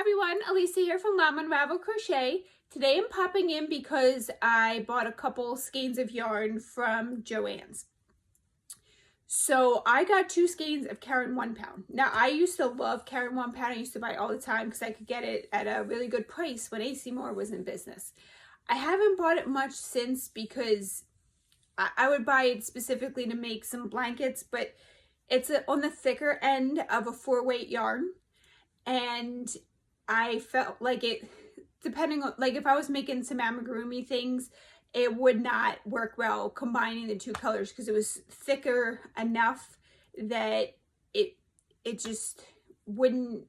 everyone, Elisa here from Llama Unraveled Crochet. Today I'm popping in because I bought a couple skeins of yarn from Joann's. So I got 2 skeins of Caron 1 pound. Now I used to love Caron 1 pound. I used to buy it all the time because I could get it at a really good price when AC Moore was in business. I haven't bought it much since because I would buy it specifically to make some blankets, but it's on the thicker end of a 4-weight yarn. And I felt like it, depending on, like if I was making some amigurumi things, it would not work well combining the 2 colors because it was thicker enough that it just wouldn't,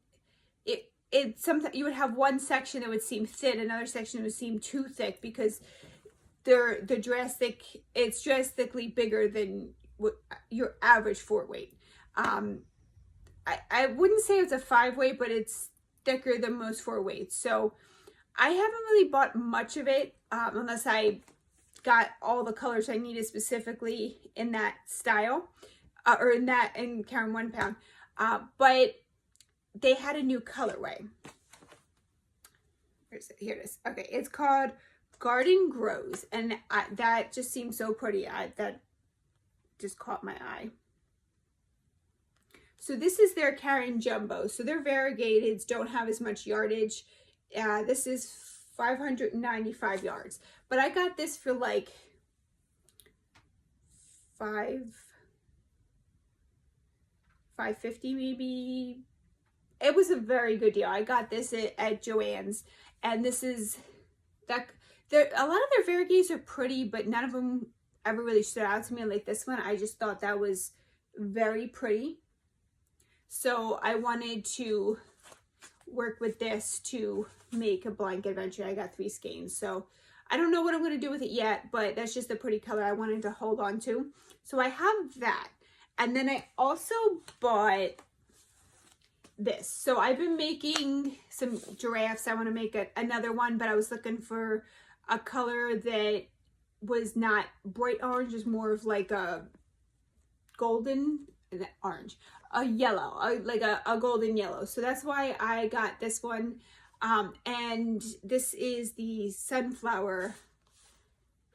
it sometimes you would have one section that would seem thin, another section would seem too thick because it's drastically bigger than what your average 4-weight. I wouldn't say it's a 5-weight, but it's thicker than most 4-weights. So I haven't really bought much of it unless I got all the colors I needed specifically in that style or in Caron 1 pound. But they had a new colorway. Where is it? Here it is. Okay, it's called Garden Grows, and that just seems so pretty. That just caught my eye. So this is their Caron Jumbo. So their variegateds don't have as much yardage. This is 595 yards. But I got this for like $5.50 maybe. It was a very good deal. I got this at Joann's. And this is, a lot of their variegateds are pretty, but none of them ever really stood out to me like this one. I just thought that was very pretty. So I wanted to work with this to make a blanket eventually. I got 3 skeins. So I don't know what I'm going to do with it yet, but that's just a pretty color I wanted to hold on to. So I have that. And then I also bought this. So I've been making some giraffes. I want to make another one, but I was looking for a color that was not bright orange, just more of like a golden orange, a yellow, like a golden yellow. So that's why I got this one. And this is the sunflower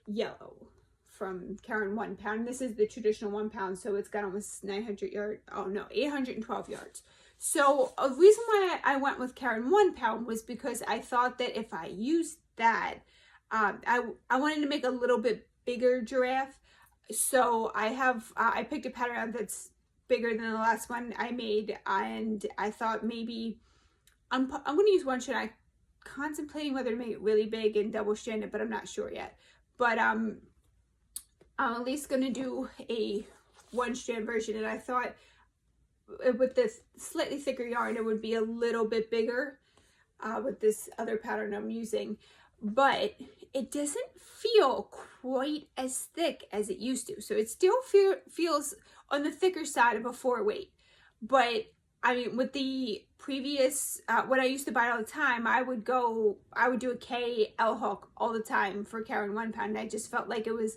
yellow from Caron 1 pound. This is the traditional 1 pound, so it's got almost 900 yards. Oh no, 812 yards. So a reason why I went with Caron 1 pound was because I thought that if I used that, I wanted to make a little bit bigger giraffe. So I picked a pattern that's bigger than the last one I made, and I thought maybe I'm going to use one strand. I'm contemplating whether to make it really big and double stranded, but I'm not sure yet. But I'm at least going to do a 1-strand version, and I thought with this slightly thicker yarn it would be a little bit bigger with this other pattern I'm using, but it doesn't feel quite as thick as it used to. So it still feels on the thicker side of a 4-weight. But I mean, with the previous, when I used to buy it all the time, I would do a KL hook all the time for Caron 1 pound. And I just felt like it was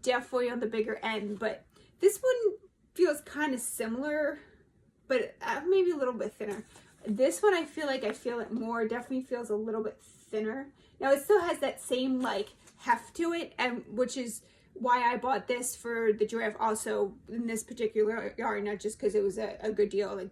definitely on the bigger end. But this one feels kind of similar, but maybe a little bit thinner. This one, I feel it more. Definitely feels a little bit thinner. Now it still has that same like heft to it, and which is why I bought this for the giraffe also in this particular yarn, not just because it was a good deal, like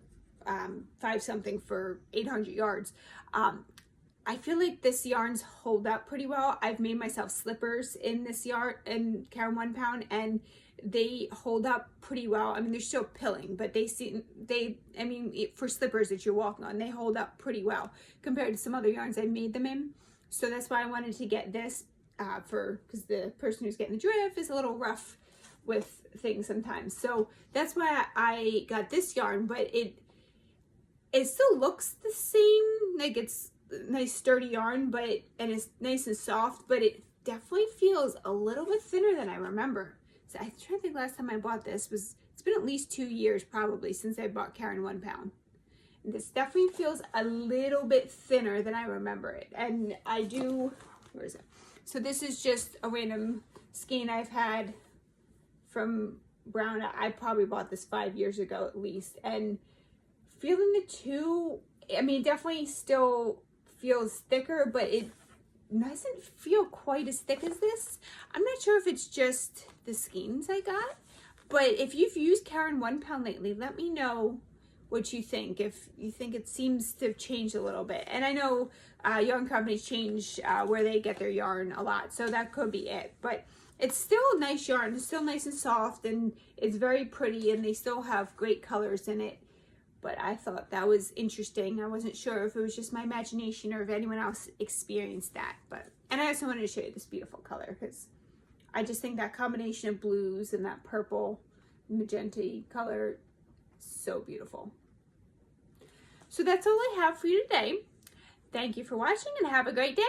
5 something for 800 yards. I feel like this yarns hold up pretty well. I've made myself slippers in this yarn in Caron 1 pound, and they hold up pretty well. I mean, they're still pilling, but I mean, for slippers that you're walking on, they hold up pretty well compared to some other yarns I made them in. So that's why I wanted to get this because the person who's getting the giraffe is a little rough with things sometimes. So that's why I got this yarn, but it still looks the same. Like it's nice sturdy yarn, and it's nice and soft, but it definitely feels a little bit thinner than I remember. So I'm trying to think last time I bought this it's been at least 2 years probably since I bought Caron 1 pound. And this definitely feels a little bit thinner than I remember it. And where is it? So this is just a random skein I've had from Brown. I probably bought this 5 years ago at least. And feeling the 2 I mean, it definitely still feels thicker, but it doesn't feel quite as thick as this. I'm not sure if it's just the skeins I got, but if you've used Caron 1 pound lately, let me know what you think, if you think it seems to have changed a little bit. And I know yarn companies change where they get their yarn a lot, so that could be it. But it's still a nice yarn. It's still nice and soft, and it's very pretty, and they still have great colors in it. But I thought that was interesting. I wasn't sure if it was just my imagination or if anyone else experienced that. And I also wanted to show you this beautiful color because I just think that combination of blues and that purple magenta color, so beautiful. So that's all I have for you today. Thank you for watching and have a great day.